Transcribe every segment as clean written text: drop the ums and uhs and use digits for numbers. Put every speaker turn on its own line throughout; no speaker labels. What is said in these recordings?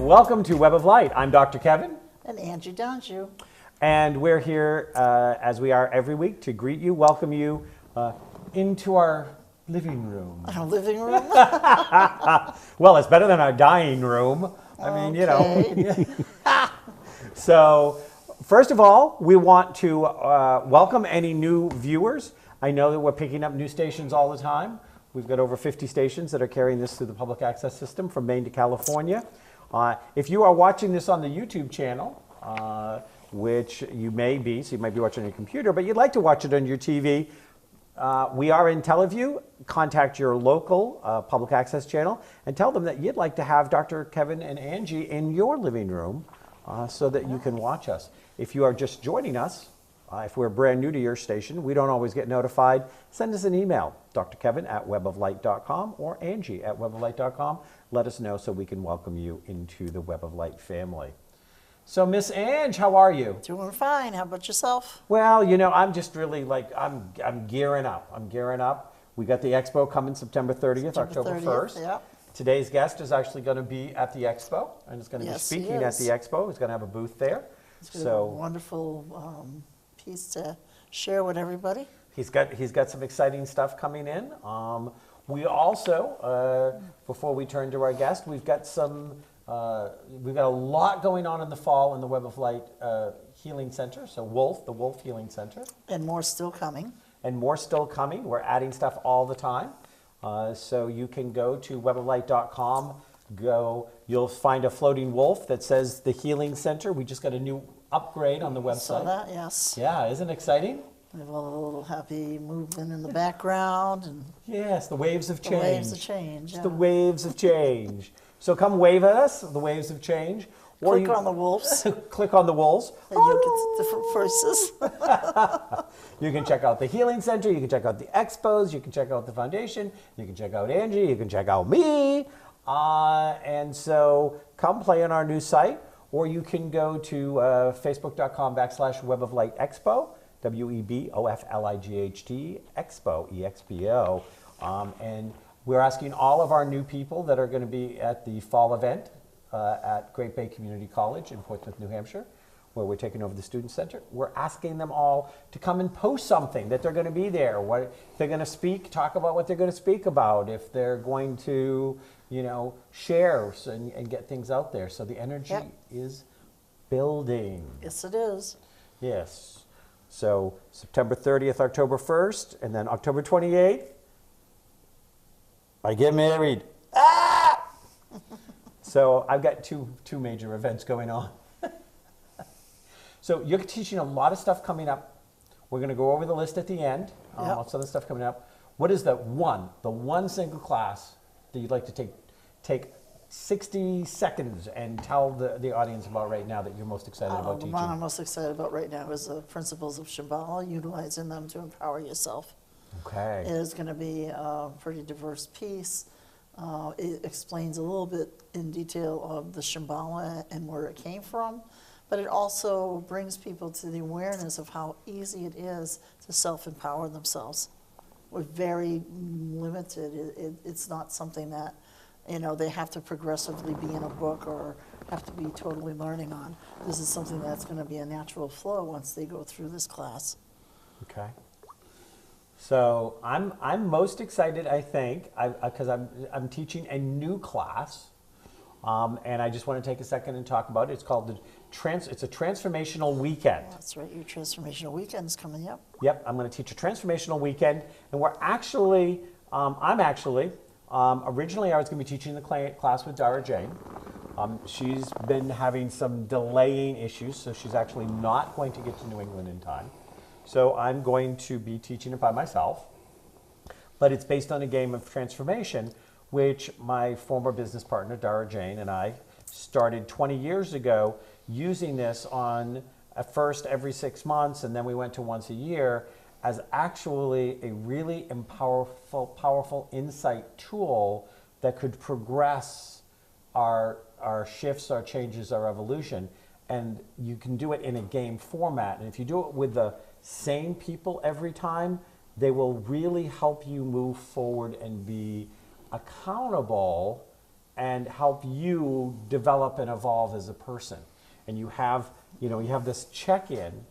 Welcome to Web of Light. I'm Dr. Kevin.
And Angie Donju.
And we're here, as we are every week, to greet you, welcome you into our living room.
Our living room?
Well, it's better than our dining room. I mean, you know. So, first of all, we want to welcome any new viewers. I know that we're picking up new stations all the time. We've got over 50 stations that are carrying this through the public access system from Maine to California. If you are watching this on the YouTube channel, which you may be, so you might be watching on your computer, but you'd like to watch it on your TV, we are in Teleview. Contact your local public access channel and tell them that you'd like to have Dr. Kevin and Angie in your living room so that you can watch us. If you are just joining us, if we're brand new to your station, we don't always get notified, send us an email, drkevin@weboflight.com or Angie@weboflight.com. Let us know so we can welcome you into the Web of Light family. So, Miss Ange, how are you?
Doing fine. How about yourself?
Well, you know, I'm just really like, I'm gearing up. I'm gearing up. We got the expo coming September 30th, October 1st.
Yep.
Today's guest is actually going to be at the expo and is going to be speaking at the expo. He's going to have a booth there.
It's a wonderful piece to share with everybody.
He's got some exciting stuff coming in. We also, before we turn to our guest, we've got a lot going on in the fall in the Web of Light Healing Center. So the Wolf Healing Center.
And more still coming.
And more still coming. We're adding stuff all the time. So you can go to weboflight.com. You'll find a floating wolf that says the Healing Center. We just got a new upgrade on the website.
Saw that, yes.
Yeah, isn't it exciting?
We have a little happy movement in the background. And
yes, the waves of change.
The waves of change,
It's the waves of change. So come wave at us, the waves of change. Or
click on the wolves.
Click on the wolves.
And you'll get different voices.
You can check out the Healing Center. You can check out the expos. You can check out the foundation. You can check out Angie. You can check out me. And so come play on our new site. Or you can go to facebook.com/weboflightexpo, WEBOFLIGHT, Expo, EXPO. And we're asking all of our new people that are going to be at the fall event at Great Bay Community College in Portsmouth, New Hampshire, where we're taking over the Student Center. We're asking them all to come and post something that they're going to be there. What if they're going to speak, talk about what they're going to speak about. If they're going to, share and get things out there. So the energy is building.
Yes, it is.
Yes. So September 30th, October 1st, and then October 28th, I get married. Ah! So I've got two major events going on. So you're teaching a lot of stuff coming up. We're going to go over the list at the end. Some of the stuff coming up. What is the one single class that you'd like to take 60 seconds and tell the audience about right now that you're most excited about teaching?
The one I'm most excited about right now is the principles of Shambhala, utilizing them to empower yourself.
Okay.
It is going to be a pretty diverse piece. It explains a little bit in detail of the Shambhala and where it came from, but it also brings people to the awareness of how easy it is to self-empower themselves. We're very limited. It's not something that, they have to progressively be in a book or have to be totally learning on. This is something that's going to be a natural flow once they go through this class.
Okay. So I'm most excited, I think, because I'm teaching a new class, and I just want to take a second and talk about it. It's called it's a Transformational Weekend.
That's right. Your Transformational Weekend is coming up.
Yep, I'm going to teach a Transformational Weekend, and originally I was going to be teaching the class with Dara Jane. She's been having some delaying issues, so she's actually not going to get to New England in time. So I'm going to be teaching it by myself, but it's based on a game of transformation, which my former business partner, Dara Jane, and I started 20 years ago using this on at first every 6 months, and then we went to once a year as actually a really powerful insight tool that could progress our shifts, our changes, our evolution. And you can do it in a game format. And if you do it with the same people every time, they will really help you move forward and be accountable and help you develop and evolve as a person. And you have this check-in,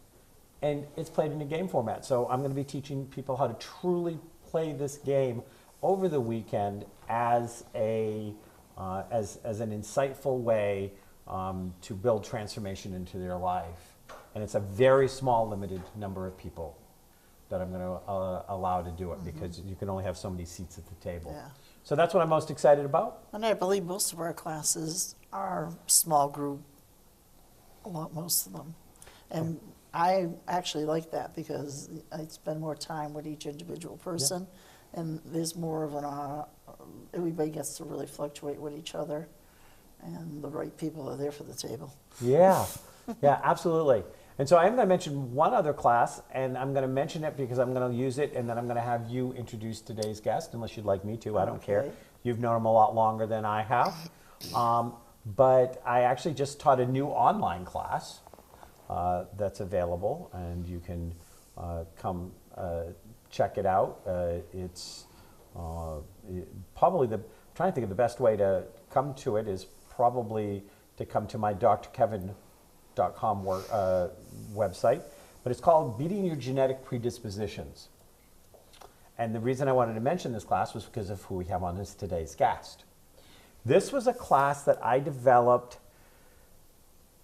and it's played in a game format. So I'm going to be teaching people how to truly play this game over the weekend as an insightful way to build transformation into their life. And it's a very small, limited number of people that I'm going to allow to do it, because you can only have so many seats at the table.
Yeah.
So that's what I'm most excited about.
And I believe most of our classes are small group, most of them. And I actually like that because I spend more time with each individual person, and there's more of an, everybody gets to really fluctuate with each other, and the right people are there for the table.
Yeah, yeah, absolutely. And so I'm going to mention one other class, and I'm going to mention it because I'm going to use it, and then I'm going to have you introduce today's guest, unless you'd like me to. I don't care. You've known him a lot longer than I have. But I actually just taught a new online class that's available, and you can come check it out. It's probably I'm trying to think of the best way to come to it is probably to come to my drkevin.com website, but it's called Beating Your Genetic Predispositions. And the reason I wanted to mention this class was because of who we have on as today's guest. This was a class that I developed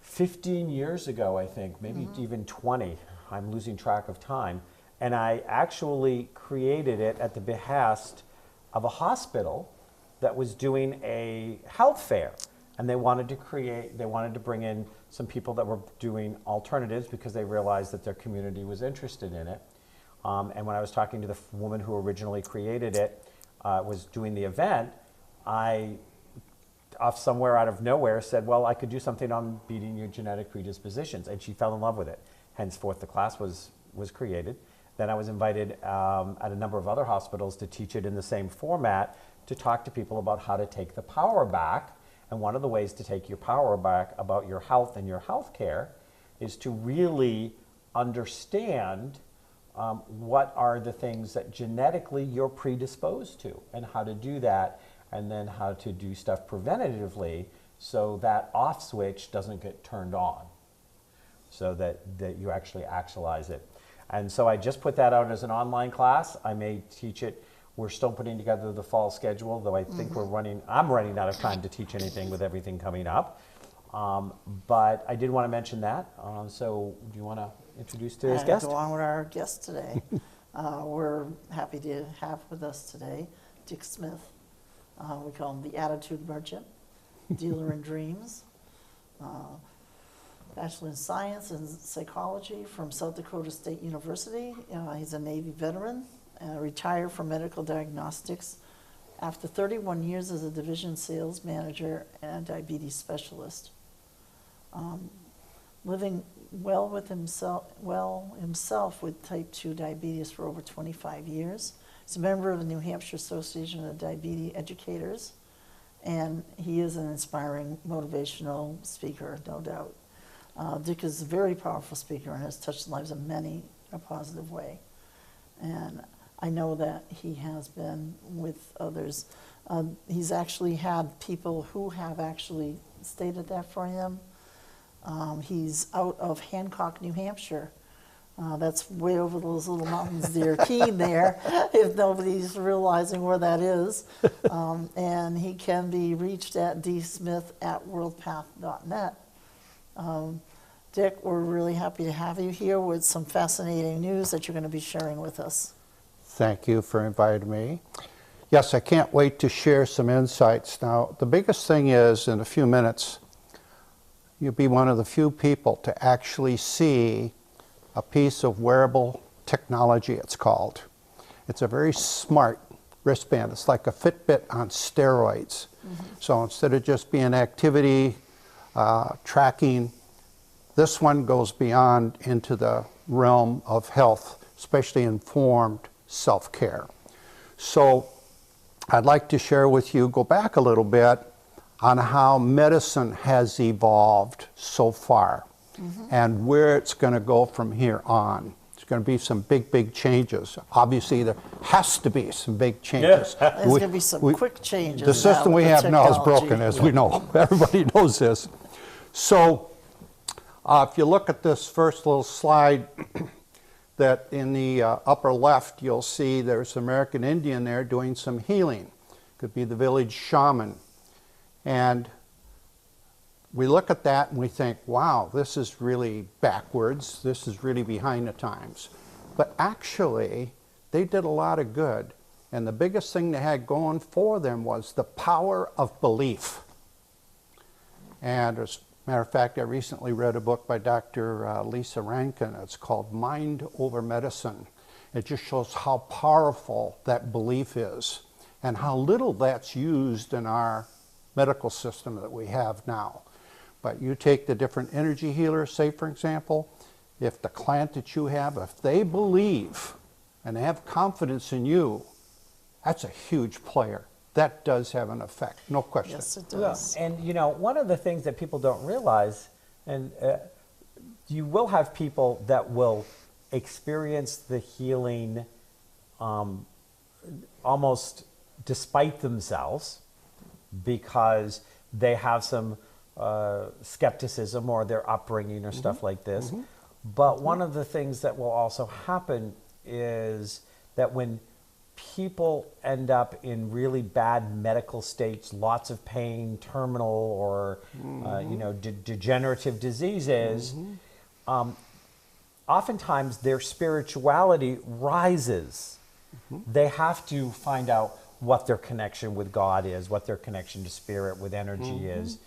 15 years ago, I think, maybe even 20. I'm losing track of time. And I actually created it at the behest of a hospital that was doing a health fair. And they wanted to bring in some people that were doing alternatives because they realized that their community was interested in it. And when I was talking to the woman who originally created it, was doing the event, I, off somewhere out of nowhere, said, well, I could do something on beating your genetic predispositions. And she fell in love with it. Henceforth, the class was created. Then I was invited at a number of other hospitals to teach it in the same format, to talk to people about how to take the power back. And one of the ways to take your power back about your health and your health care is to really understand what are the things that genetically you're predisposed to, and how to do that, and then how to do stuff preventatively so that off switch doesn't get turned on, so that you actually actualize it. And so I just put that out as an online class. I may teach it. We're still putting together the fall schedule, though I think I'm running out of time to teach anything with everything coming up. But I did want to mention that. So do you want to introduce today's guest?
Go on with our guest today. We're happy to have with us today Dick Smith. We call him the Attitude Merchant, Dealer in Dreams. Bachelor in Science and Psychology from South Dakota State University. He's a Navy veteran. Retired from medical diagnostics after 31 years as a division sales manager and diabetes specialist. Living well himself with type 2 diabetes for over 25 years. He's a member of the New Hampshire Association of Diabetes Educators, and he is an inspiring motivational speaker, no doubt. Dick is a very powerful speaker and has touched the lives of many in a positive way. And I know that he has been with others. He's actually had people who have actually stated that for him. He's out of Hancock, New Hampshire. That's way over those little mountains there, Keene there, if nobody's realizing where that is. And he can be reached at dsmith@worldpath.net. Dick, we're really happy to have you here with some fascinating news that you're going to be sharing with us.
Thank you for inviting me. Yes, I can't wait to share some insights. Now, the biggest thing is, in a few minutes, you'll be one of the few people to actually see a piece of wearable technology, it's called. It's a very smart wristband. It's like a Fitbit on steroids. So instead of just being activity tracking, this one goes beyond into the realm of health, especially informed self-care. So I'd like to share with you, go back a little bit on how medicine has evolved so far and where it's going to go from here on. It's going to be some big changes. Obviously, there has to be some big changes.
There's going to be some quick changes.
The system
now
we
with
have now is
technology.
broken, as we know. Everybody knows this. So, if you look at this first little slide, that in the upper left, you'll see there's an American Indian there doing some healing. Could be the village shaman. And we look at that and we think, wow, this is really backwards. This is really behind the times. But actually, they did a lot of good. And the biggest thing they had going for them was the power of belief. And as a matter of fact, I recently read a book by Dr. Lisa Rankin. It's called Mind Over Medicine. It just shows how powerful that belief is and how little that's used in our medical system that we have now. But you take the different energy healers, say for example, if the client that you have, if they believe and they have confidence in you, that's a huge player. That does have an effect, no question.
Yes, it does.
And you know, one of the things that people don't realize, and you will have people that will experience the healing almost despite themselves because they have some skepticism or their upbringing or stuff like this. But one of the things that will also happen is that when people end up in really bad medical states, lots of pain, terminal or you know, degenerative diseases, oftentimes their spirituality rises. They have to find out what their connection with God is, what their connection to spirit with energy is.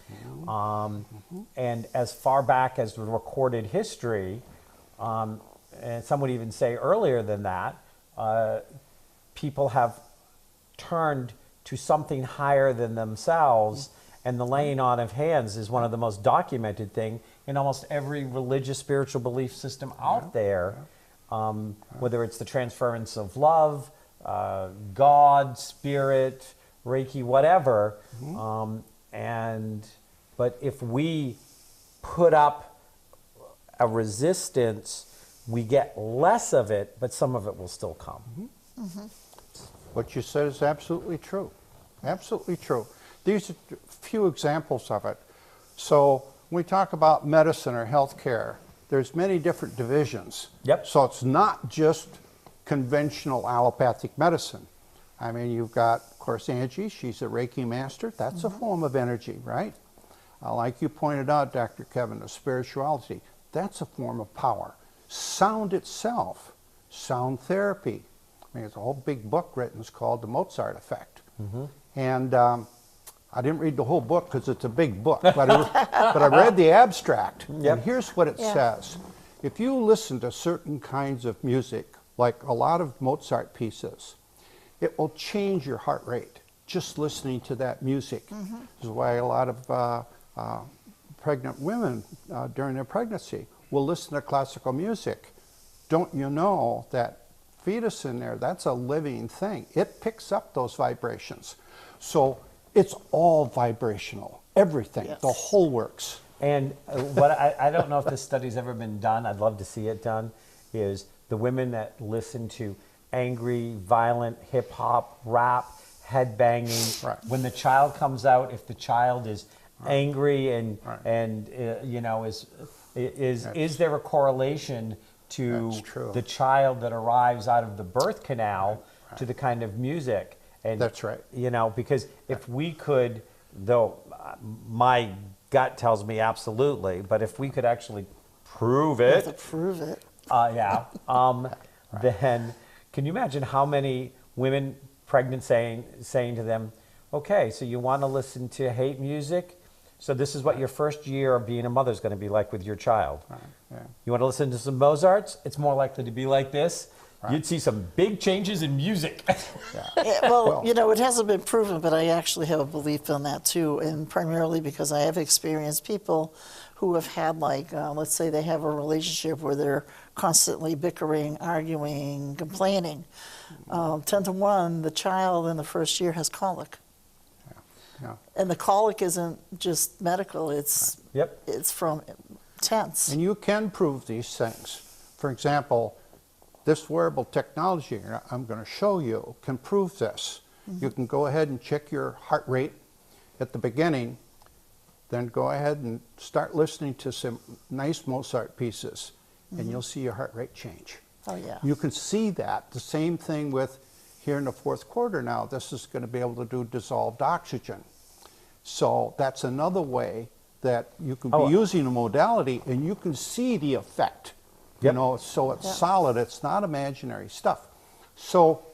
And as far back as the recorded history, and some would even say earlier than that, people have turned to something higher than themselves, and the laying on of hands is one of the most documented thing in almost every religious spiritual belief system out there, whether it's the transference of love, God, spirit, Reiki, whatever. But if we put up a resistance, we get less of it, but some of it will still come.
What you said is absolutely true. Absolutely true. These are a few examples of it. So when we talk about medicine or healthcare, there's many different divisions.
Yep.
So it's not just conventional allopathic medicine. I mean, you've got, of course, Angie, she's a Reiki master. That's a form of energy, right? Like you pointed out, Dr. Kevin, the spirituality, that's a form of power. Sound itself, sound therapy. I mean, it's a whole big book written. It's called The Mozart Effect. And I didn't read the whole book because it's a big book, but I read the abstract. And here's what it says. If you listen to certain kinds of music, like a lot of Mozart pieces, it will change your heart rate just listening to that music. This is why a lot of pregnant women during their pregnancy will listen to classical music. Don't you know that fetus in there, that's a living thing. It picks up those vibrations. So it's all vibrational, everything, the whole works.
And what I don't know if this study's ever been done, I'd love to see it done, is the women that listen to angry, violent, hip-hop, rap, headbanging, when the child comes out, if the child is angry and you know, is there a correlation to the child that arrives out of the birth canal to the kind of music? And
that's right.
You know, because if we could, though my gut tells me absolutely, but if we could actually prove it.
You have to prove it.
Then can you imagine how many women pregnant saying to them, okay, so you want to listen to hate music? So this is what your first year of being a mother is going to be like with your child. You want to listen to some Mozarts? It's more likely to be like this. You'd see some big changes in music.
Well, you know, it hasn't been proven, but I actually have a belief in that too, and primarily because I have experienced people who have had, like, let's say they have a relationship where they're constantly bickering, arguing, complaining. 10 to 1, the child in the first year has colic. And the colic isn't just medical, it's it's from tense.
And you can prove these things. For example, this wearable technology I'm going to show you can prove this. You can go ahead and check your heart rate at the beginning, then go ahead and start listening to some nice Mozart pieces, and you'll see your heart rate change.
Oh, yeah.
You can see that. The same thing with here in the fourth quarter now. This is going to be able to do dissolved oxygen. So that's another way that you can be using a modality and you can see the effect. You know, so it's solid. It's not imaginary stuff. So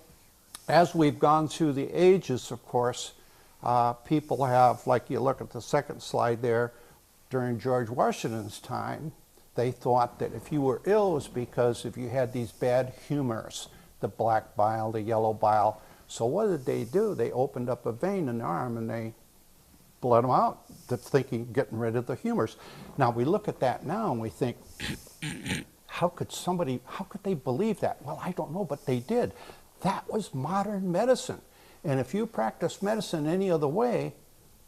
as we've gone through the ages, of course, people have, like you look at the second slide there, during George Washington's time, they thought that if you were ill, it was because if you had these bad humors, the black bile, the yellow bile. So what did they do? They opened up a vein in the arm and they bled them out, thinking, getting rid of the humors. Now we look at that now and we think, how could they believe that? Well, I don't know, but they did. That was modern medicine. And if you practice medicine any other way,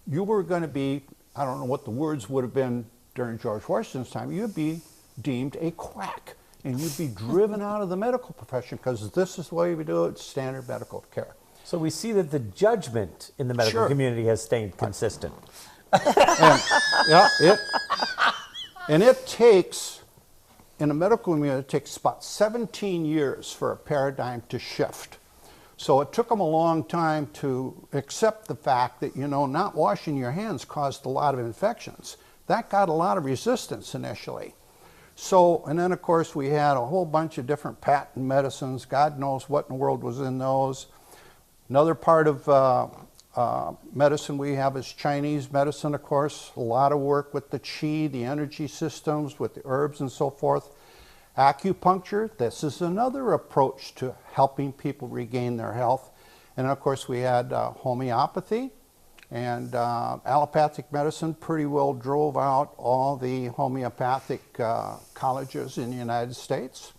you were going to be, I don't know what the words would have been during George Washington's time, you'd be deemed a quack. And you'd be driven out of the medical profession because this is the way we do it, standard medical care.
So we see that the judgment in the medical community has stayed consistent.
And it takes, in the medical community, it takes about 17 years for a paradigm to shift. So it took them a long time to accept the fact that, you know, not washing your hands caused a lot of infections. That got a lot of resistance initially. So, and then of course we had a whole bunch of different patent medicines. God knows what in the world was in those. Another part of medicine we have is Chinese medicine, of course. A lot of work with the qi, the energy systems, with the herbs and so forth. Acupuncture, this is another approach to helping people regain their health. And of course we had homeopathy, and allopathic medicine pretty well drove out all the homeopathic colleges in the United States.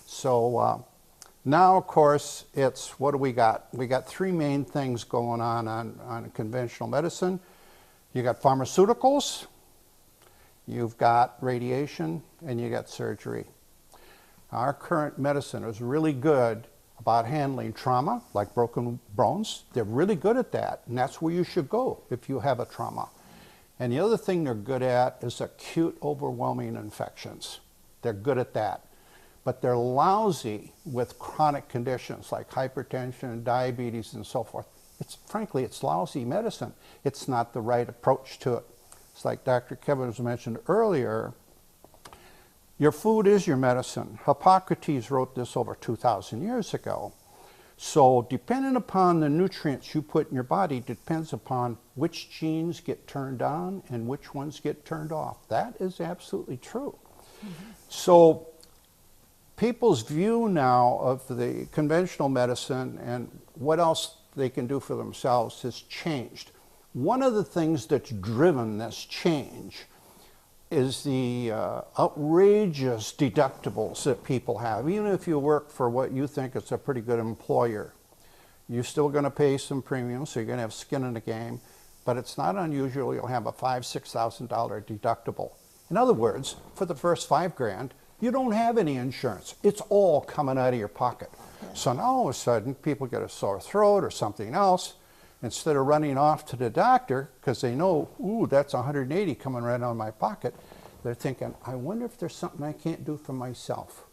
So now, of course, it's, what do we got? We got three main things going on conventional medicine. You got pharmaceuticals, you've got radiation, and you got surgery. Our current medicine is really good about handling trauma, like broken bones. They're really good at that, and that's where you should go if you have a trauma. And the other thing they're good at is acute overwhelming infections. They're good at that. But they're lousy with chronic conditions like hypertension, diabetes, and so forth. Frankly, it's lousy medicine. It's not the right approach to it. It's like Dr. Kevin was mentioned earlier, your food is your medicine. Hippocrates wrote this over 2,000 years ago. So depending upon the nutrients you put in your body depends upon which genes get turned on and which ones get turned off. That is absolutely true. So people's view now of the conventional medicine and what else they can do for themselves has changed. One of the things that's driven this change is the outrageous deductibles that people have. Even if you work for what you think is a pretty good employer, you're still going to pay some premiums, so you're going to have skin in the game, but it's not unusual you'll have a $5,000, $6,000 deductible. In other words, for the first $5,000, you don't have any insurance. It's all coming out of your pocket. So now all of a sudden, people get a sore throat or something else. Instead of running off to the doctor, because they know, ooh, that's $180 coming right out of my pocket, they're thinking, I wonder if there's something I can't do for myself.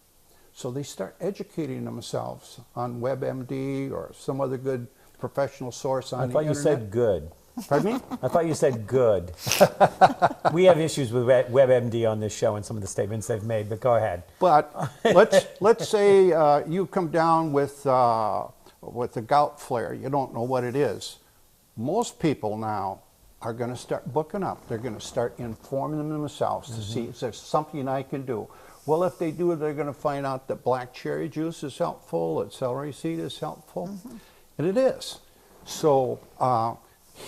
So they start educating themselves on WebMD or some other good professional source on the internet.
I thought you said good.
Pardon me?
I thought you said good. We have issues with WebMD on this show and some of the statements they've made, but go ahead.
But let's say you come down with a gout flare. You don't know what it is. Most people now are going to start booking up. They're going to start informing themselves to see, is there something I can do? Well, if they do, they're going to find out that black cherry juice is helpful, that celery seed is helpful, and it is. So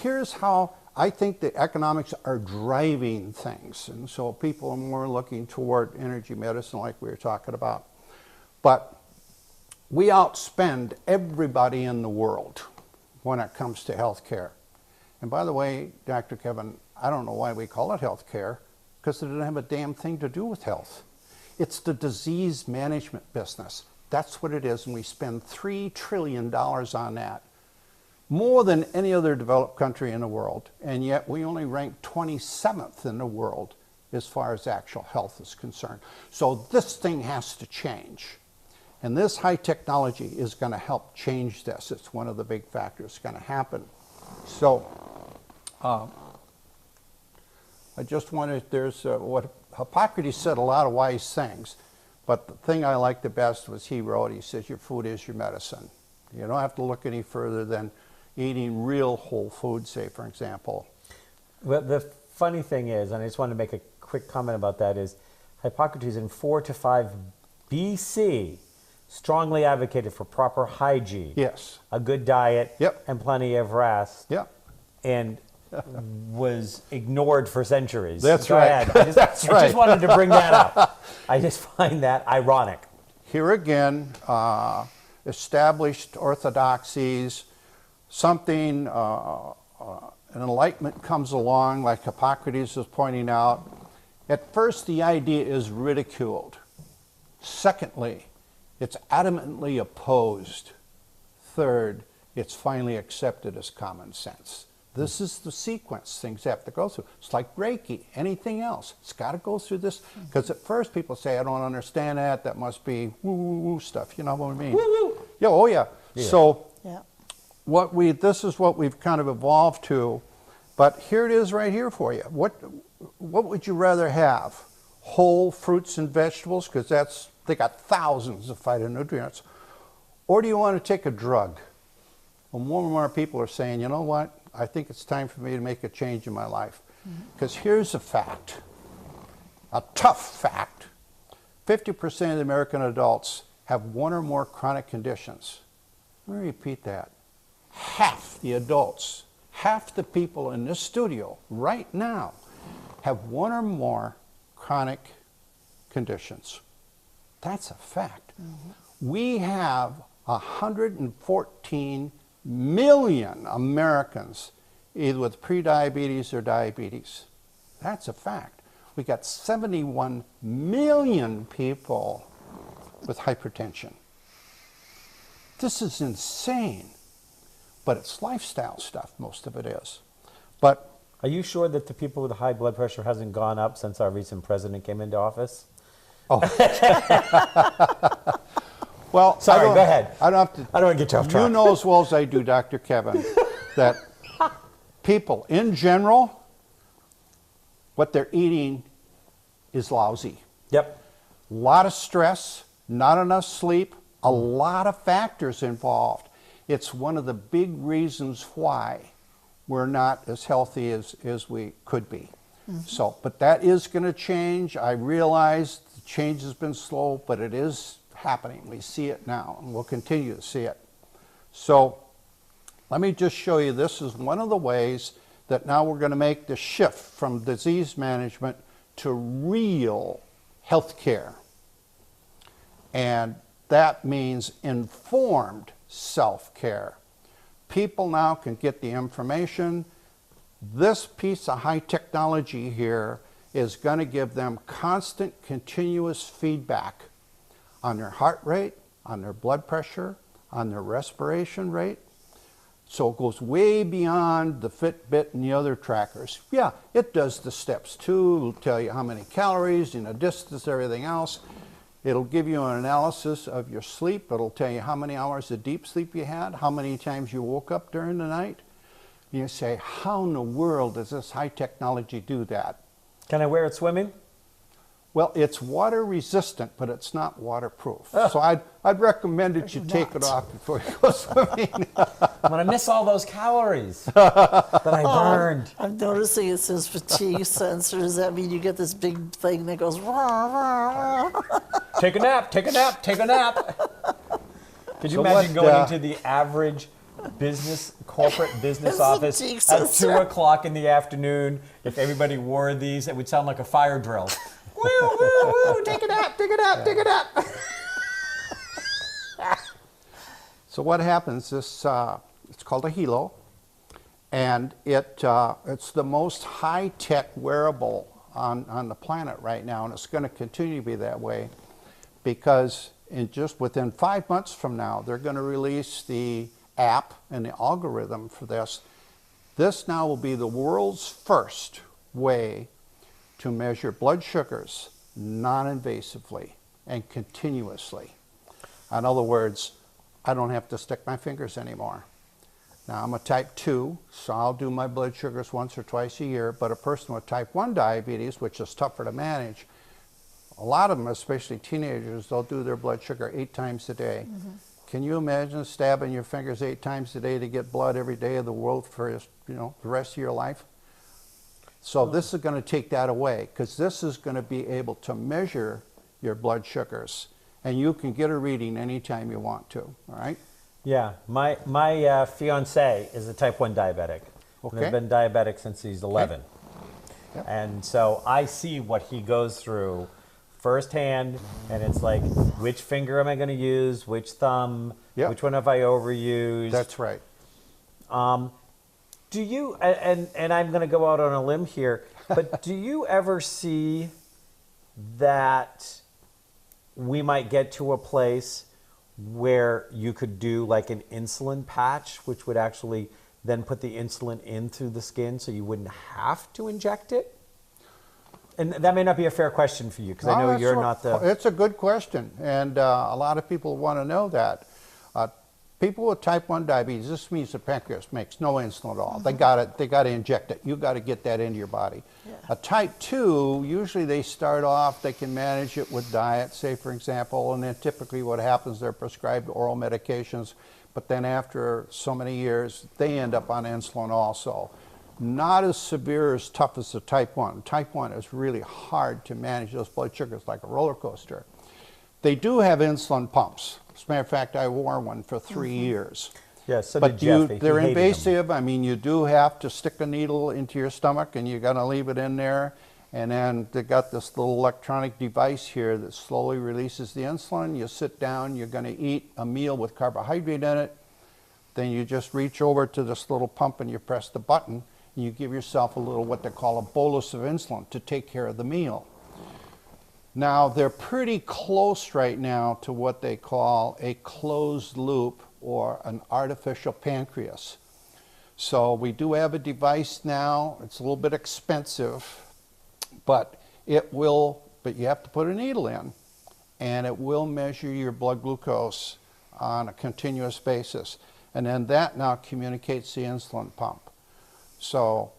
here's how I think the economics are driving things. And so people are more looking toward energy medicine like we were talking about. But we outspend everybody in the world when it comes to health care. And by the way, Dr. Kevin, I don't know why we call it health care, because it doesn't have a damn thing to do with health. It's the disease management business. That's what it is, and we spend $3 trillion on that. More than any other developed country in the world, and yet we only rank 27th in the world as far as actual health is concerned. So this thing has to change. And this high technology is going to help change this. It's one of the big factors going to happen. So I just wanted, there's what Hippocrates said a lot of wise things, but the thing I liked the best was he wrote, he says, your food is your medicine. You don't have to look any further than eating real whole food, say, for example.
Well, the funny thing is, and I just wanted to make a quick comment about that, is Hippocrates in 4 to 5 BC strongly advocated for proper hygiene,
Yes.
a good diet,
Yep.
and plenty of rest,
Yep.
and was ignored for centuries.
That's
Go
right.
ahead. I just wanted to bring that up. I just find that ironic.
Here again, established orthodoxies, something, an enlightenment comes along, like Hippocrates is pointing out. At first, the idea is ridiculed. Secondly, it's adamantly opposed. Third, it's finally accepted as common sense. This is the sequence things have to go through. It's like Reiki, anything else. It's got to go through this. Because at first people say, I don't understand that. That must be woo-woo-woo stuff. You know what I mean?
Woo-woo.
Yeah, oh yeah. So
Yeah.
this is what we've kind of evolved to. But here it is right here for you. What would you rather have? Whole fruits and vegetables, because they got thousands of phytonutrients. Or do you want to take a drug? Well, more and more people are saying, you know what? I think it's time for me to make a change in my life. Because here's a fact, a tough fact. 50% of the American adults have one or more chronic conditions. Let me repeat that. Half the adults, half the people in this studio right now have one or more chronic conditions. That's a fact. We have 114 million Americans either with prediabetes or diabetes. That's a fact. We got 71 million people with hypertension. This is insane. But it's lifestyle stuff, most of it is. But
Are you sure that the people with high blood pressure hasn't gone up since our recent president came into office?
oh, well,
Sorry, go ahead.
I don't have to.
I don't want to get you off track.
You know as well as I do, Dr. Kevin, that people in general, what they're eating is lousy.
Yep.
A lot of stress, not enough sleep, a lot of factors involved. It's one of the big reasons why we're not as healthy as we could be. So, but that is going to change. I realize the change has been slow, but it is happening. We see it now, and we'll continue to see it. So, let me just show you, this is one of the ways that now we're going to make the shift from disease management to real health care. And that means informed self-care. People now can get the information. This piece of high technology here is going to give them constant, continuous feedback on their heart rate, on their blood pressure, on their respiration rate. So it goes way beyond the Fitbit and the other trackers. Yeah, it does the steps too. It'll tell you how many calories, distance, everything else. It'll give you an analysis of your sleep. It'll tell you how many hours of deep sleep you had, how many times you woke up during the night. You say, how in the world does this high technology do that?
Can I wear it swimming?
Well, it's water resistant, but it's not waterproof. So I'd recommend that you take it off before you go swimming.
I'm going to miss all those calories that I burned.
I'm noticing it says fatigue sensor. Does that mean you get this big thing that goes rah, rah, rah?
Take a nap, take a nap, take a nap. Could you
So
imagine
what,
going into the average corporate business
It's a
office
fatigue
at
sensor.
2 o'clock in the afternoon? If everybody wore these, it would sound like a fire drill. Woo, woo, woo, take a nap, take a nap, take a nap.
So what happens is, it's called a Helo, and it's the most high-tech wearable on the planet right now, and it's going to continue to be that way because and just within 5 months from now, they're going to release the app and the algorithm for this. This now will be the world's first way to measure blood sugars non-invasively and continuously. In other words, I don't have to stick my fingers anymore. Now, I'm a type 2, so I'll do my blood sugars once or twice a year, but a person with type 1 diabetes, which is tougher to manage, a lot of them, especially teenagers, they'll do their blood sugar 8 times a day. Can you imagine stabbing your fingers 8 times a day to get blood every day of the world for, the rest of your life? So this is going to take that away, because this is going to be able to measure your blood sugars, and you can get a reading anytime you want to, all right?
Yeah, my fiance is a type 1 diabetic. And
Okay.
has been diabetic since he's 11.
Yep.
And so I see what he goes through firsthand, and it's like, which finger am I going to use, which thumb,
Yep.
which one have I overused?
That's right.
Do you, and I'm going to go out on a limb here, but do you ever see that we might get to a place where you could do like an insulin patch, which would actually then put the insulin in through the skin so you wouldn't have to inject it? And that may not be a fair question for you, because I know
that's
you're
right.
not the...
It's a good question, and a lot of people want to know that. People with type 1 diabetes, this means the pancreas makes no insulin at all. They got to inject it. You got to get that into your body.
Yeah.
A type 2, usually they start off, they can manage it with diet, say for example, and then typically what happens, they're prescribed oral medications, but then after so many years, they end up on insulin also. Not as severe, as tough as the type 1. Type 1 is really hard to manage those blood sugars like a roller coaster. They do have insulin pumps. As a matter of fact, I wore one for 3 years.
Yeah, so
But
did Jeff. He
they're
hated them.
invasive. I mean, you do have to stick a needle into your stomach, and you got to leave it in there. And then they got this little electronic device here that slowly releases the insulin. You sit down, you're going to eat a meal with carbohydrate in it. Then you just reach over to this little pump and you press the button, and you give yourself a little, what they call a bolus of insulin to take care of the meal. Now, they're pretty close right now to what they call a closed loop or an artificial pancreas. So we do have a device now. It's a little bit expensive, but you have to put a needle in, and it will measure your blood glucose on a continuous basis. And then that now communicates the insulin pump. So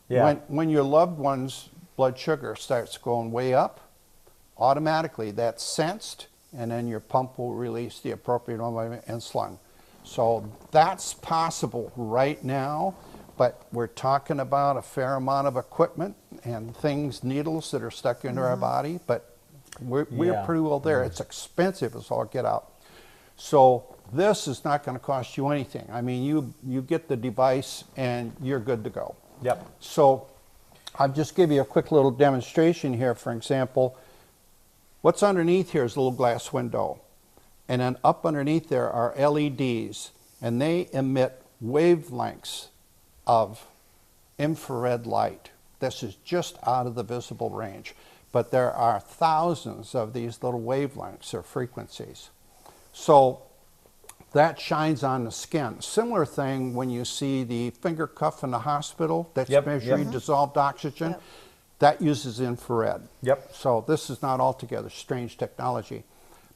Yeah.
when your loved one's blood sugar starts going way up, automatically that's sensed, and then your pump will release the appropriate amount of insulin. So that's possible right now, but we're talking about a fair amount of equipment and things, needles that are stuck into our body, but we're
Yeah.
pretty well there. It's expensive as all get out. So this is not going to cost you anything. I mean, you get the device and you're good to go.
Yep.
So I'll just give you a quick little demonstration here. For example, what's underneath here is a little glass window. And then up underneath there are LEDs, and they emit wavelengths of infrared light. This is just out of the visible range. But there are thousands of these little wavelengths or frequencies. So that shines on the skin. Similar thing when you see the finger cuff in the hospital that's
Yep,
measuring
yep.
dissolved oxygen.
Yep.
That uses infrared.
Yep.
So this is not altogether strange technology.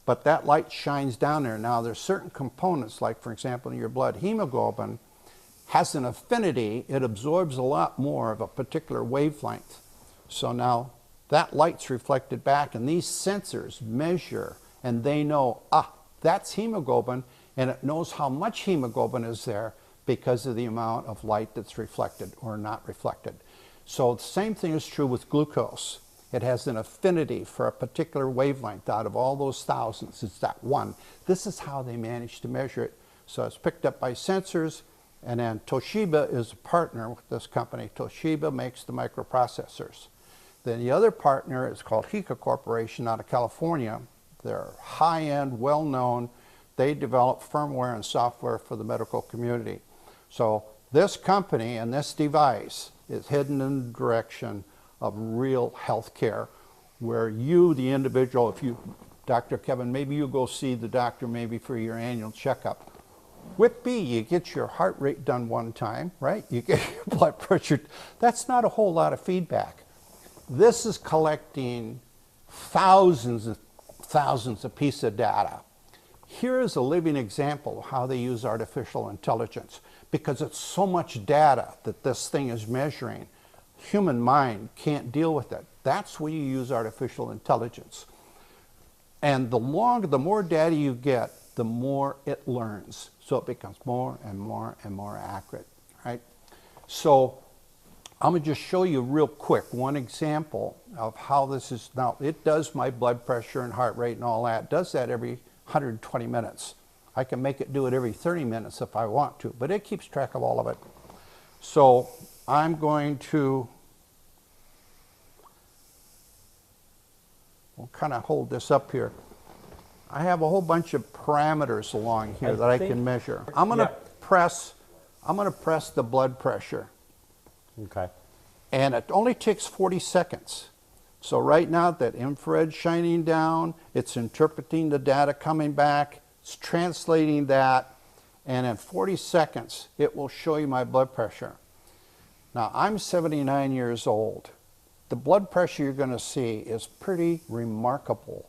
But that light shines down there. Now there's certain components, like for example in your blood, hemoglobin has an affinity. It absorbs a lot more of a particular wavelength. So now that light's reflected back, and these sensors measure, and they know, that's hemoglobin, and it knows how much hemoglobin is there because of the amount of light that's reflected or not reflected. So the same thing is true with glucose. It has an affinity for a particular wavelength. Out of all those thousands, it's that one. This is how they manage to measure it. So it's picked up by sensors, and then Toshiba is a partner with this company. Toshiba makes the microprocessors. Then the other partner is called Helo Corporation out of California. They're high-end, well-known. They develop firmware and software for the medical community. So this company and this device is heading in the direction of real health care, where you, the individual, if you Dr. Kevin, maybe you go see the doctor maybe for your annual checkup. With B, you get your heart rate done one time, right? You get your blood pressure. That's not a whole lot of feedback. This is collecting thousands of pieces of data. Here is a living example of how they use artificial intelligence, because it's so much data that this thing is measuring. Human mind can't deal with it. That's where you use artificial intelligence. And the more data you get, the more it learns. So it becomes more and more and more accurate, right? So I'm going to just show you real quick one example of how this is. Now, it does my blood pressure and heart rate and all that. It does that every 120 minutes. I can make it do it every 30 minutes if I want to, but it keeps track of all of it. So I'm going to, we'll kind of hold this up here. I have a whole bunch of parameters along here that I can measure. I'm going to press the blood pressure.
Okay.
And it only takes 40 seconds. So right now that infrared shining down, it's interpreting the data coming back, it's translating that, and in 40 seconds it will show you my blood pressure. Now I'm 79 years old. The blood pressure you're going to see is pretty remarkable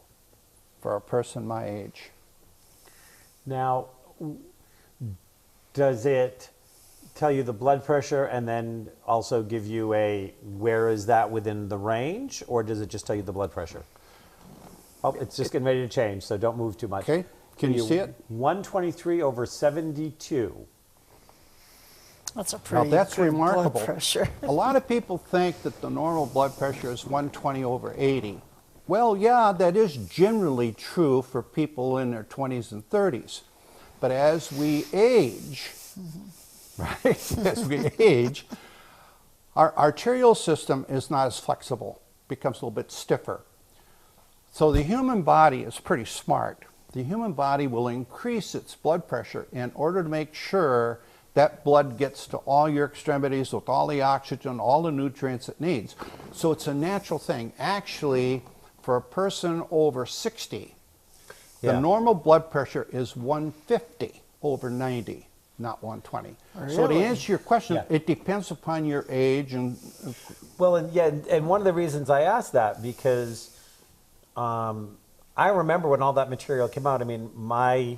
for a person my age.
Now, does it tell you the blood pressure and then also give you a where is that within the range, or does it just tell you the blood pressure? Oh, it's just getting ready to change, so don't move too much.
Okay, can you see it?
123/72.
That's a pretty
that's
good
remarkable.
blood pressure.
A lot of people think that the normal blood pressure is 120/80. Well, yeah, that is generally true for people in their 20s and 30s. But as we age, right, as we age, our arterial system is not as flexible, becomes a little bit stiffer. So the human body is pretty smart. The human body will increase its blood pressure in order to make sure that blood gets to all your extremities with all the oxygen, all the nutrients it needs. So it's a natural thing. Actually, for a person over 60, the normal blood pressure is 150/90, not 120.
Really?
So to answer your question, it depends upon your age and.
Well, and one of the reasons I asked that, because I remember when all that material came out. I mean, my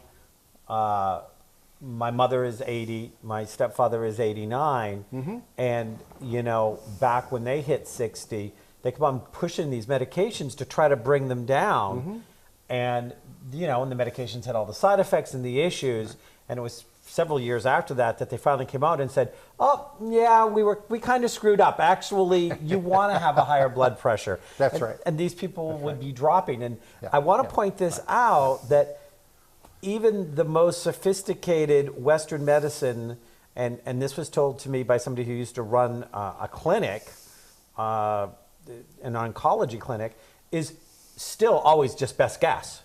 mother is 80, my stepfather is 89, and back when they hit 60, they kept on pushing these medications to try to bring them down, and and the medications had all the side effects and the issues, and it was several years after that they finally came out and said, "Oh, yeah, we kind of screwed up. Actually, you want to have a higher blood pressure."
That's right.
And these people would be dropping. And I want to point this out, that even the most sophisticated Western medicine, and this was told to me by somebody who used to run a clinic, an oncology clinic, is still always just best guess.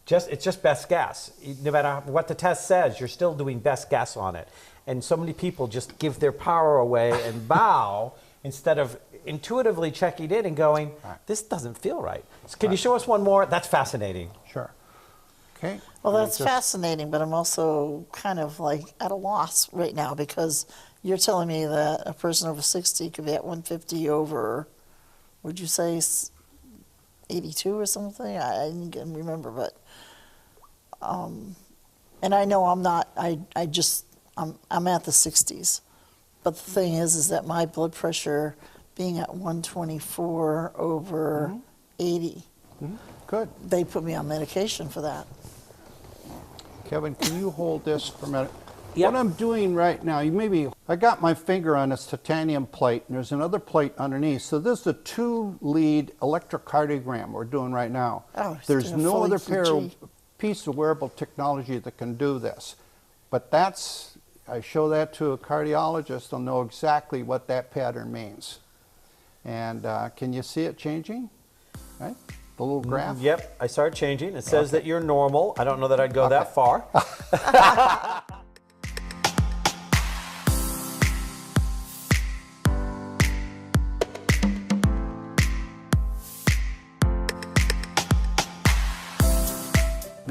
It's just best guess. No matter what the test says, you're still doing best guess on it. And so many people just give their power away and bow instead of intuitively checking in and going, this doesn't feel right. So can you show us one more? That's fascinating.
Sure. Okay.
Well, that's fascinating, but I'm also kind of like at a loss right now, because you're telling me that a person over 60 could be at 150 over, would you say 82 or something? I didn't remember, but and I know I'm not. I'm at the 60s, but the thing is that my blood pressure being at 124/80.
Good.
They put me on medication for that.
Kevin, can you hold this for a minute?
Yep.
What I'm doing right now, I got my finger on this titanium plate, and there's another plate underneath. So this is a 2-lead electrocardiogram we're doing right now.
Oh,
There's
doing a
no
full
other
EKG.
piece of wearable technology that can do this. But I show that to a cardiologist, they'll know exactly what that pattern means. And can you see it changing? Right? The little graph?
Yep, I started changing. It says that you're normal. I don't know that I'd go that far.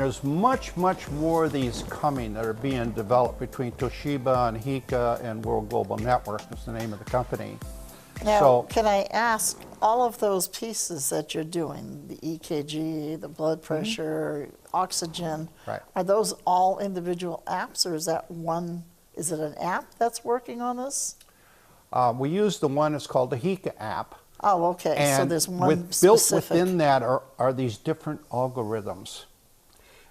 there's much, much more of these coming that are being developed between Toshiba and Hika and World Global Network is the name of the company.
Now,
So,
can I ask, all of those pieces that you're doing, the EKG, the blood pressure, oxygen,
Right.
are those all individual apps, or is that one, is it an app that's working on this?
we use the one that's called the Hika app.
Oh, okay, so
And
there's one
built
specific.
within that are these different algorithms.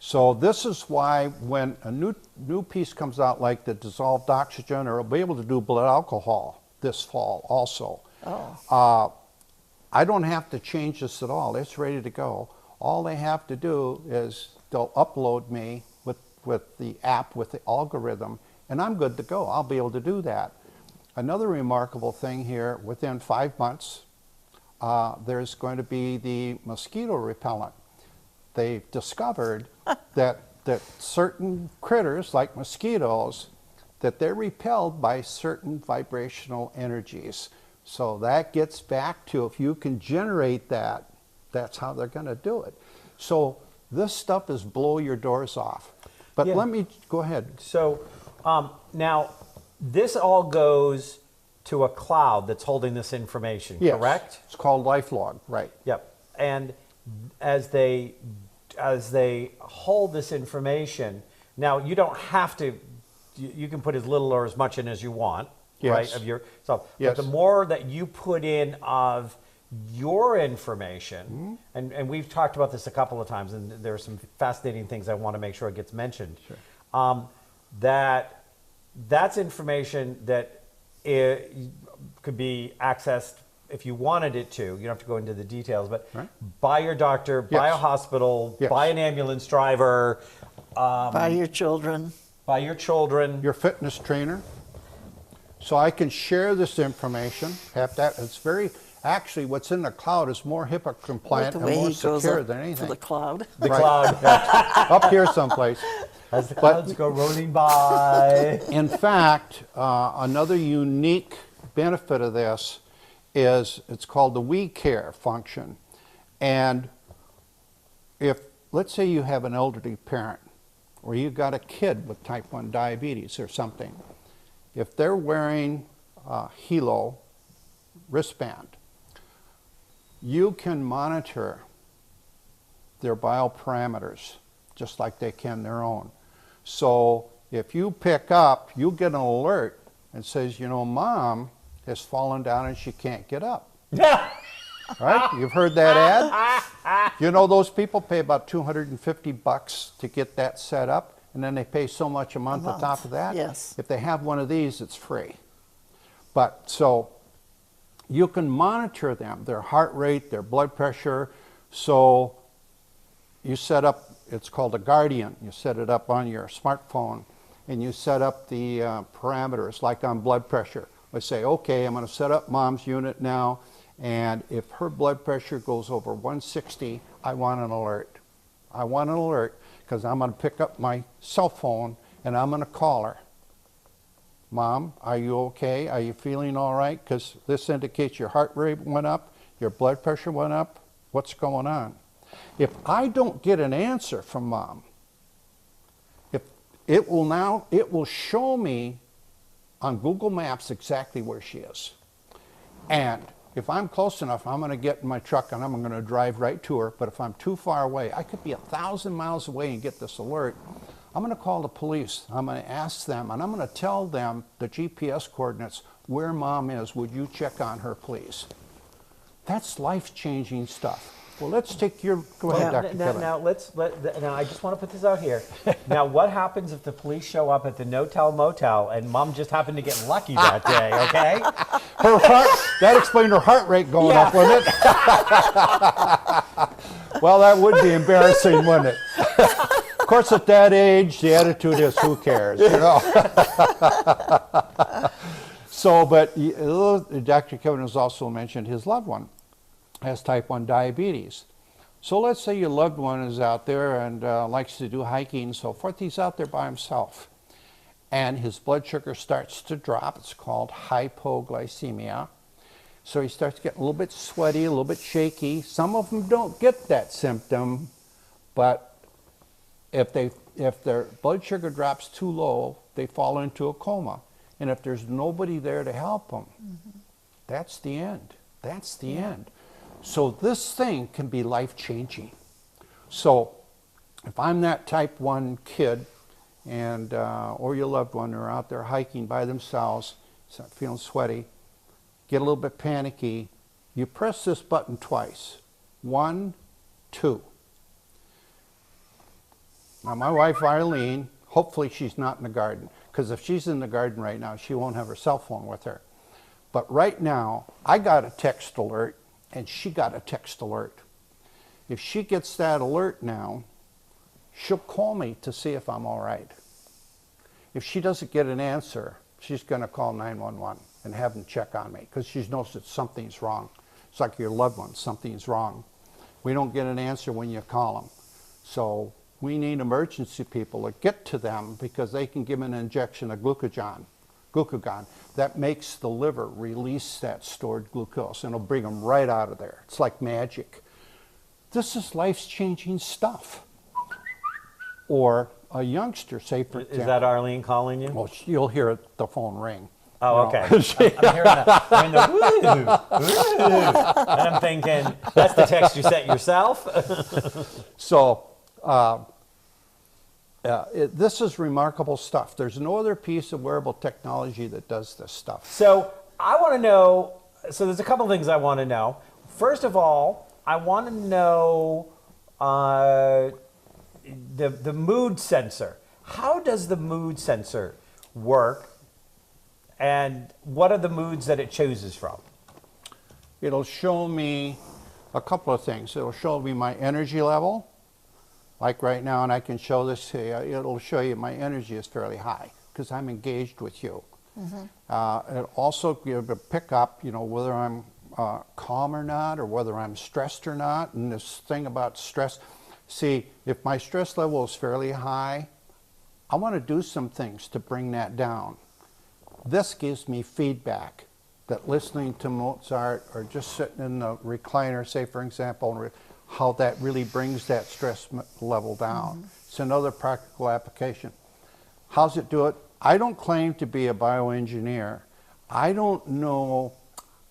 So this is why when a new piece comes out like the dissolved oxygen, or it'll be able to do blood alcohol this fall also.
Oh.
I don't have to change this at all. It's ready to go. All they have to do is they'll upload me with the app, with the algorithm, and I'm good to go. I'll be able to do that. Another remarkable thing here, within 5 months, there's going to be the mosquito repellent. They've discovered that certain critters, like mosquitoes, that they're repelled by certain vibrational energies. So that gets back to, if you can generate that, that's how they're going to do it. So this stuff is blow your doors off. But
Yeah.
let me, go ahead.
So now, this all goes to a cloud that's holding this information,
Yes.
correct?
It's called LifeLog, right.
Yep. And as they hold this information, now you don't have to. You can put as little or as much in as you want,
Yes.
right? Of your so,
Yes.
but the more that you put in of your information, and we've talked about this a couple of times, and there are some fascinating things I want to make sure it gets mentioned.
Sure.
That's information that could be accessed if you wanted it to. You don't have to go into the details, but
Right.
by your doctor, by a
Yes.
hospital,
Yes.
by an ambulance driver,
By your children.
by your children.
Your fitness trainer. So I can share this information. Have that. It's very, actually what's in the cloud is more HIPAA
I like
compliant
the
and
way
more
he goes
secure
up
than
to
anything.
the cloud.
The
Right.
cloud, yeah,
Up here someplace.
as the clouds go rolling by.
In fact, another unique benefit of this is it's called the We Care function. And if, let's say you have an elderly parent, or you've got a kid with type 1 diabetes or something, if they're wearing a Helo wristband, you can monitor their bioparameters just like they can their own. So if you pick up, you get an alert and says, you know, mom has fallen down and she can't get up. Right? You've heard that ad? You know, those people pay about $250 to get that set up, and then they pay so much a month on top of that.
Yes.
If they have one of these, it's free. But so you can monitor them, their heart rate, their blood pressure. So you set up, it's called a Guardian. You set it up on your smartphone, and you set up the parameters, like on blood pressure. I say, okay, I'm going to set up mom's unit now, and if her blood pressure goes over 160, I want an alert. I want an alert because I'm going to pick up my cell phone and I'm going to call her. Mom, are you okay? Are you feeling all right? Because this indicates your heart rate went up, your blood pressure went up. What's going on? If I don't get an answer from mom, it will show me on Google Maps exactly where she is. And if I'm close enough, I'm going to get in my truck and I'm going to drive right to her. But if I'm too far away, I could be 1,000 miles away and get this alert. I'm going to call the police. I'm going to ask them, and I'm going to tell them the GPS coordinates where mom is. Would you check on her, please? That's life-changing stuff. Well, let's take your, go ahead, Dr. Kevin.
Now, I just want to put this out here. Now, what happens if the police show up at the no-tell motel and mom just happened to get lucky that day, okay?
Her heart, that explained her heart rate going up, wouldn't it? Well, that would be embarrassing, wouldn't it? Of course, at that age, the attitude is, who cares, you know? So, but Dr. Kevin has also mentioned his loved one has type 1 diabetes. So let's say your loved one is out there and likes to do hiking and so forth. He's out there by himself, and his blood sugar starts to drop. It's called hypoglycemia. So he starts getting a little bit sweaty, a little bit shaky. Some of them don't get that symptom, but If their blood sugar drops too low, they fall into a coma. And if there's nobody there to help them, that's the end. That's the end. So this thing can be life-changing. So if I'm that type 1 kid, and or your loved one are out there hiking by themselves, feeling sweaty, get a little bit panicky, you press this button twice. 1, 2. Now my wife Eileen, hopefully she's not in the garden, because if she's in the garden right now, she won't have her cell phone with her. But right now, I got a text alert, and she got a text alert. If she gets that alert now, she'll call me to see if I'm all right. If she doesn't get an answer, she's going to call 911 and have them check on me, because she knows that something's wrong. It's like your loved one, something's wrong. We don't get an answer when you call them. So we need emergency people to get to them, because they can give an injection of glucagon. That makes the liver release that stored glucose, and it'll bring them right out of there. It's like magic. This is life-changing stuff. Or a youngster, say for example.
Is that Arlene calling you?
Well, you'll hear the phone ring.
Oh, okay. I'm hearing the woo, woo. And I'm thinking, that's the text you sent yourself?
So, this is remarkable stuff. There's no other piece of wearable technology that does this stuff.
So, I want to know, so there's a couple things I want to know. First of all, I want to know the mood sensor. How does the mood sensor work? And what are the moods that it chooses from?
It'll show me a couple of things. It'll show me my energy level, like right now, and I can show this to you. It'll show you my energy is fairly high because I'm engaged with you. It'll also give a pickup, whether I'm calm or not, or whether I'm stressed or not. And this thing about stress, see, if my stress level is fairly high, I want to do some things to bring that down. This gives me feedback that listening to Mozart or just sitting in the recliner, say for example, how that really brings that stress level down. It's another practical application. How's it do it? I don't claim to be a bioengineer. I don't know,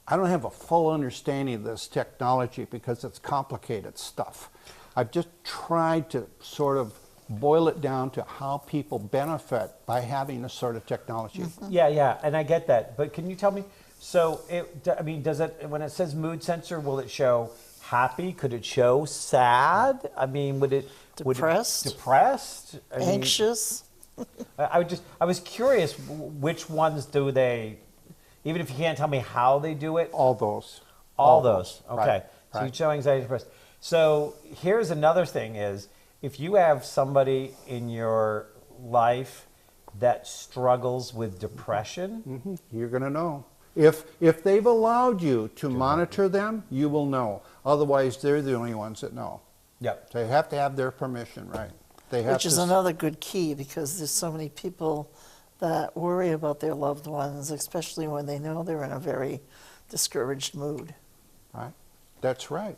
I don't have a full understanding of this technology because it's complicated stuff. I've just tried to sort of boil it down to how people benefit by having this sort of technology.
Yeah, and I get that. But can you tell me, so, does it, when it says mood sensor, will it show happy? Could it show sad? Would it...
Depressed?
Depressed?
Anxious?
I was curious, which ones do they, even if you can't tell me how they do it?
All those.
All those, okay.
Right,
So
right.
you show anxiety, depressed. So here's another thing is, if you have somebody in your life that struggles with depression,
You're going to know. If they've allowed you to monitor them, you will know. Otherwise, they're the only ones that know.
Yep.
They have to have their permission, right? They have
Which is another good key, because there's so many people that worry about their loved ones, especially when they know they're in a very discouraged mood.
Right. That's right.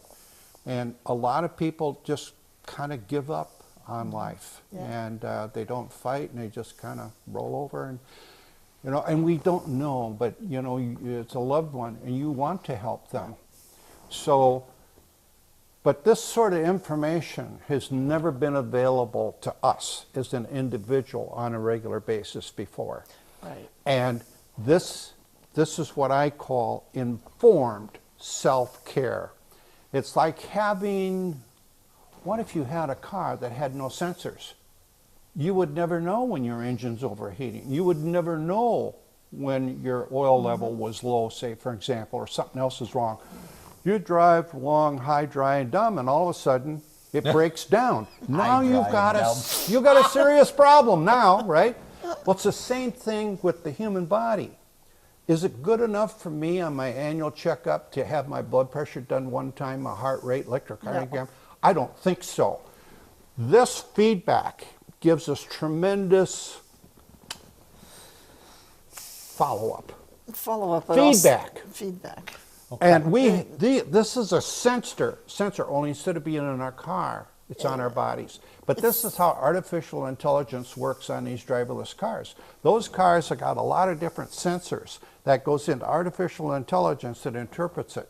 And a lot of people just kind of give up on life, and they don't fight, and they just kind of roll over, and and we don't know, but it's a loved one, and you want to help them. So, but this sort of information has never been available to us as an individual on a regular basis before.
Right.
And this is what I call informed self-care. It's like having, what if you had a car that had no sensors? You would never know when your engine's overheating. You would never know when your oil level was low, say for example, or something else is wrong. You drive along high, dry, and dumb, and all of a sudden it breaks down. Now you've got a serious problem now, right? Well, it's the same thing with the human body. Is it good enough for me on my annual checkup to have my blood pressure done one time, my heart rate, electrocardiogram?
No.
I don't think so. This feedback gives us tremendous follow-up.
Follow-up. but
Feedback.
also- Feedback.
And this is a sensor, only instead of being in our car, It's on our bodies. But this is how artificial intelligence works on these driverless cars. Those cars have got a lot of different sensors that goes into artificial intelligence that interprets it.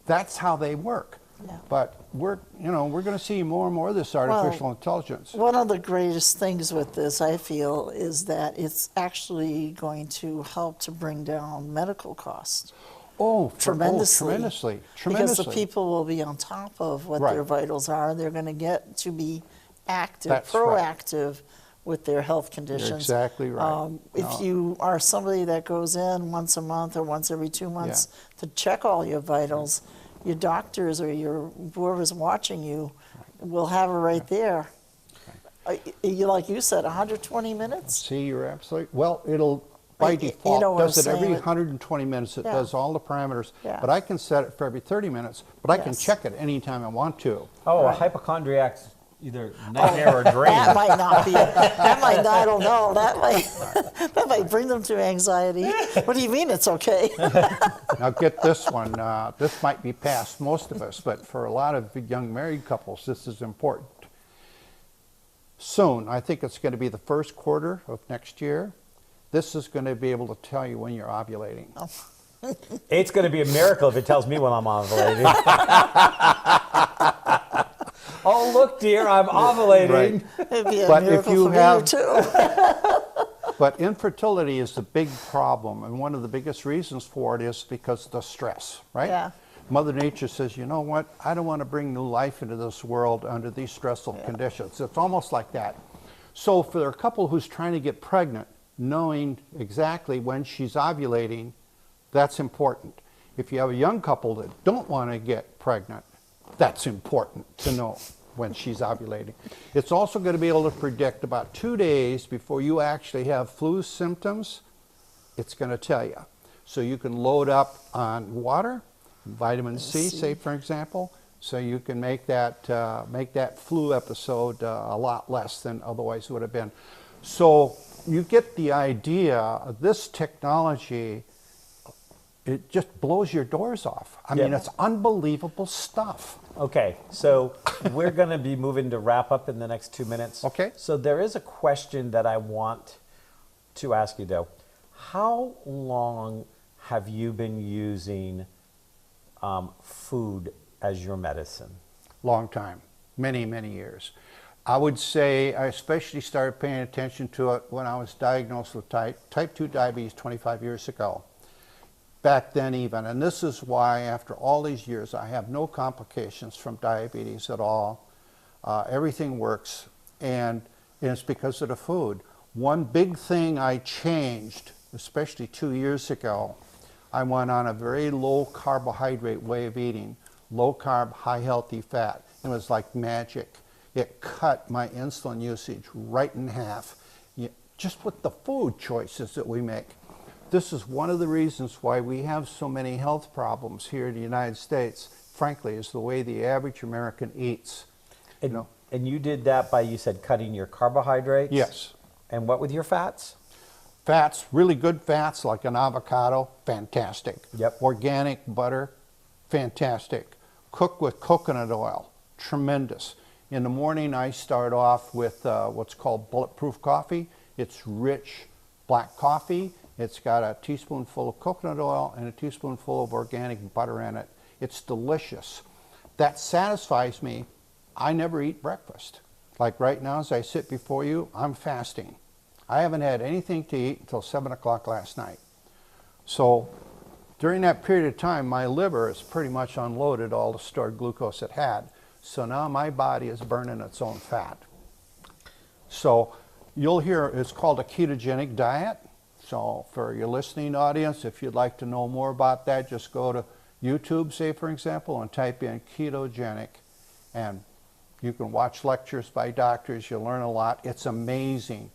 That's how they work.
Yeah.
But we're going to see more and more of this artificial intelligence.
One of the greatest things with this, I feel, is that it's actually going to help to bring down medical costs.
Tremendously.
Because the people will be on top of what their vitals are. They're going to get to be active, proactive with their health conditions.
You're exactly right.
If you are somebody that goes in once a month or once every 2 months to check all your vitals, your doctors or whoever's watching you will have it right there. Like you said, 120 minutes?
See, you're absolutely, well, it'll, by default, does it every 120 minutes. It does all the parameters. But I can set it for every 30 minutes, but I can check it anytime I want to.
Oh, a hypochondriac's either nightmare or dream.
That might not be. That might not. I don't know. That might bring them to anxiety. What do you mean it's okay?
Now get this one. This might be past most of us, but for a lot of young married couples, this is important. Soon, I think it's going to be the first quarter of next year, this is going to be able to tell you when you're ovulating.
Oh.
It's going to be a miracle if it tells me when I'm ovulating. Oh, look, dear, I'm ovulating.
It'd be a miracle for you too.
But infertility is the big problem, and one of the biggest reasons for it is because of the stress, right?
Yeah.
Mother Nature says, you know what, I don't want to bring new life into this world under these stressful conditions. It's almost like that. So for a couple who's trying to get pregnant, knowing exactly when she's ovulating, that's important. If you have a young couple that don't want to get pregnant, that's important to know when she's ovulating. It's also going to be able to predict about 2 days before you actually have flu symptoms. It's going to tell you. So you can load up on water, vitamin C, say for example, so you can make that flu episode a lot less than otherwise would have been. So you get the idea of this technology. It just blows your doors off. I mean, it's unbelievable stuff.
Okay, so we're going to be moving to wrap up in the next 2 minutes.
Okay.
So there is a question that I want to ask you, though. How long have you been using food as your medicine?
Long time, many, many years. I would say I especially started paying attention to it when I was diagnosed with type 2 diabetes 25 years ago. Back then even, and this is why after all these years I have no complications from diabetes at all. Everything works, and it's because of the food. One big thing I changed, especially 2 years ago, I went on a very low carbohydrate way of eating, low carb, high healthy fat. It was like magic. It cut my insulin usage right in half, just with the food choices that we make. This is one of the reasons why we have so many health problems here in the United States, frankly, is the way the average American eats.
And, and you did that by, you said, cutting your carbohydrates?
Yes.
And what with your fats?
Fats, really good fats like an avocado, fantastic.
Yep.
Organic butter, fantastic. Cook with coconut oil, tremendous. In the morning, I start off with what's called Bulletproof Coffee. It's rich black coffee. It's got a teaspoonful of coconut oil and a teaspoonful of organic butter in it. It's delicious. That satisfies me. I never eat breakfast. Like right now, as I sit before you, I'm fasting. I haven't had anything to eat until 7 o'clock last night. So during that period of time, my liver has pretty much unloaded all the stored glucose it had. So now my body is burning its own fat. So you'll hear it's called a ketogenic diet. So for your listening audience, if you'd like to know more about that, just go to YouTube, say for example, and type in ketogenic, and you can watch lectures by doctors. You'll learn a lot. It's amazing.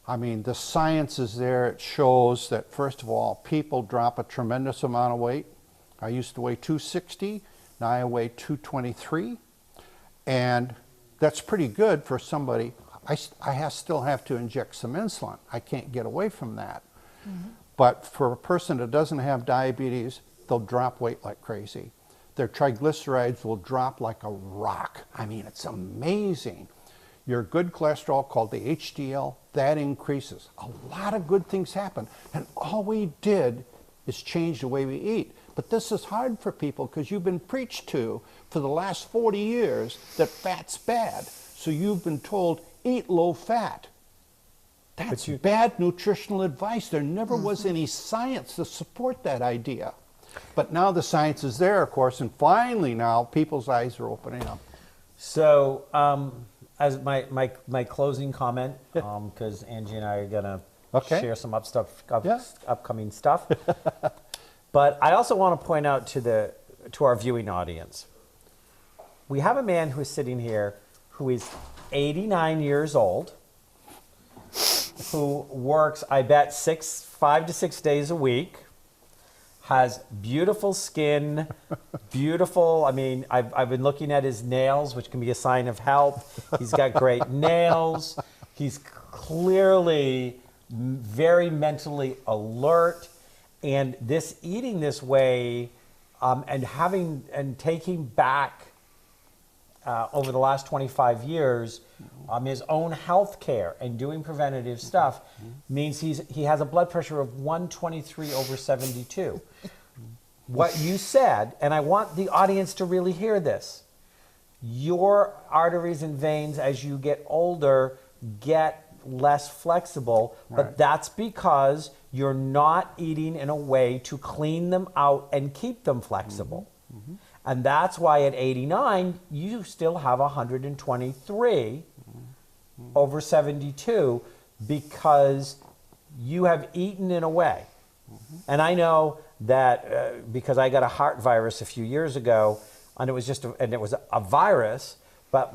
I mean, the science is there. It shows that, first of all, people drop a tremendous amount of weight. I used to weigh 260. Now I weigh 223. And that's pretty good for somebody. I still have to inject some insulin. I can't get away from that. Mm-hmm. But for a person that doesn't have diabetes, they'll drop weight like crazy. their triglycerides will drop like a rock. I mean, it's amazing. Your good cholesterol, called the HDL, that increases. A lot of good things happen. And all we did is change the way we eat. But this is hard for people because you've been preached to for the last 40 years that fat's bad. So you've been told, eat low fat. That's bad nutritional advice. There never was any science to support that idea. But now the science is there, of course, and finally now people's eyes are opening up.
So, as my closing comment, because Angie and I are gonna share some upcoming stuff. But I also want to point out to our viewing audience, we have a man who is sitting here who is 89 years old, who works, I bet, 5 to 6 days a week, has beautiful skin, beautiful, I mean, I've been looking at his nails, which can be a sign of health. He's got great nails. He's clearly very mentally alert. And this eating this way and taking back over the last 25 years his own health care and doing preventative stuff means he has a blood pressure of 123/72. What you said, and I want the audience to really hear this, your arteries and veins as you get older get less flexible, but that's because you're not eating in a way to clean them out and keep them flexible. And that's why at 89, you still have 123/72 because you have eaten in a way. And I know that because I got a heart virus a few years ago, and it was a virus, but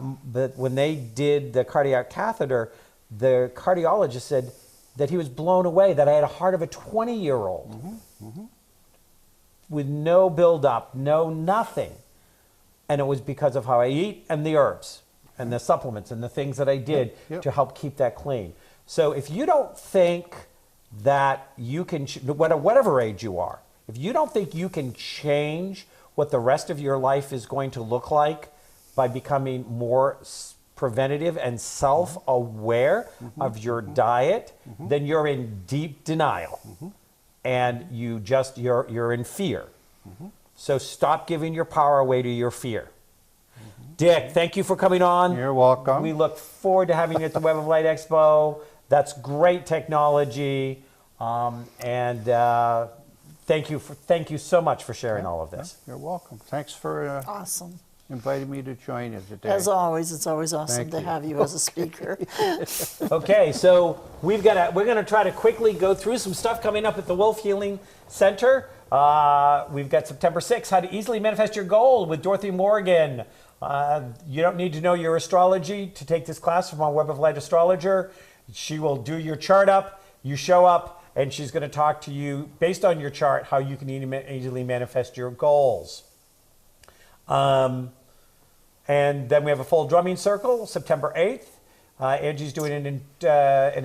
when they did the cardiac catheter, the cardiologist said that he was blown away that I had a heart of a 20-year-old with no buildup, no nothing. And it was because of how I eat and the herbs and the supplements and the things that I did to help keep that clean. So if you don't think that you can, whatever age you are, if you don't think you can change what the rest of your life is going to look like by becoming more preventative and self-aware of your diet, then you're in deep denial. And you're in fear. So stop giving your power away to your fear. Dick, thank you for coming on.
You're welcome.
We look forward to having you at the Web of Light Expo. That's great technology. Thank you so much for sharing all of this.
You're welcome. Thanks for
Awesome.
inviting me to join you today.
As always, it's always awesome
Thank
to
you.
have you as a speaker.
Okay, so we're gonna try to quickly go through some stuff coming up at the Wolf Healing Center. We've got September 6th, How to Easily Manifest Your Goal with Dorothy Morgan. You don't need to know your astrology to take this class from our Web of Light astrologer. She will do your chart up, you show up, and she's going to talk to you based on your chart how you can easily manifest your goals. And then we have a full drumming circle, September 8th. Angie's doing an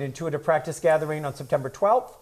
intuitive practice gathering on September 12th.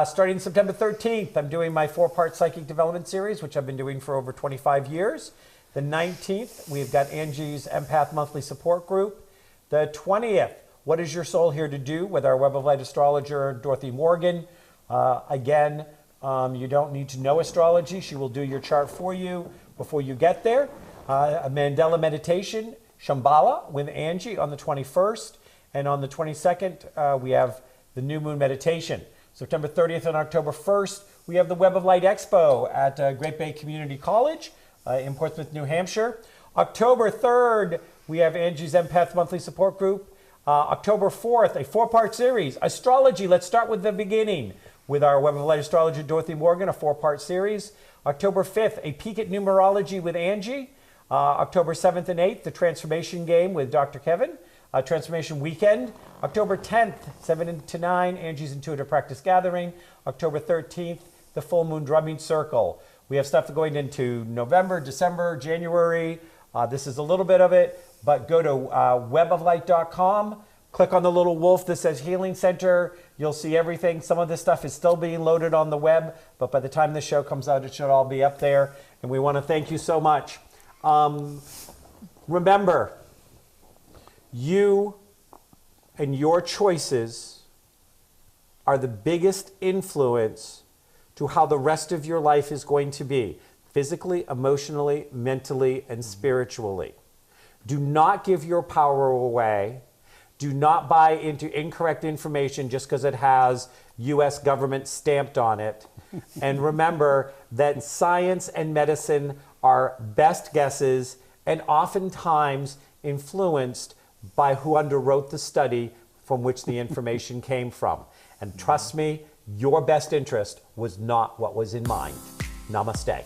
Starting September 13th, I'm doing my 4-part psychic development series, which I've been doing for over 25 years. The 19th, we've got Angie's Empath Monthly Support Group. The 20th, What is Your Soul Here to Do with our Web of Light astrologer, Dorothy Morgan. Again, you don't need to know astrology. She will do your chart for you before you get there. A Mandela meditation, Shambhala with Angie on the 21st. And on the 22nd, we have the New Moon meditation. September 30th and October 1st, we have the Web of Light Expo at Great Bay Community College in Portsmouth, New Hampshire. October 3rd, we have Angie's Empath Monthly Support Group. October 4th, a 4-part series, Astrology, let's start with the beginning, with our Web of Light astrologer, Dorothy Morgan, a 4-part series. October 5th, a peek at numerology with Angie. October 7th and 8th, the Transformation Game with Dr. Kevin. Transformation Weekend. October 10th, 7 to 9, Angie's Intuitive Practice Gathering. October 13th, the Full Moon Drumming Circle. We have stuff going into November, December, January. This is a little bit of it, but go to weboflight.com, click on the little wolf that says Healing Center, You'll see everything. Some of this stuff is still being loaded on the web, but by the time this show comes out, it should all be up there. And we want to thank you so much. Remember, you and your choices are the biggest influence to how the rest of your life is going to be, physically, emotionally, mentally, and spiritually. Do not give your power away. Do not buy into incorrect information just because it has US government stamped on it. And remember that science and medicine are best guesses and oftentimes influenced by who underwrote the study from which the information came from. And trust me, your best interest was not what was in mind. Namaste.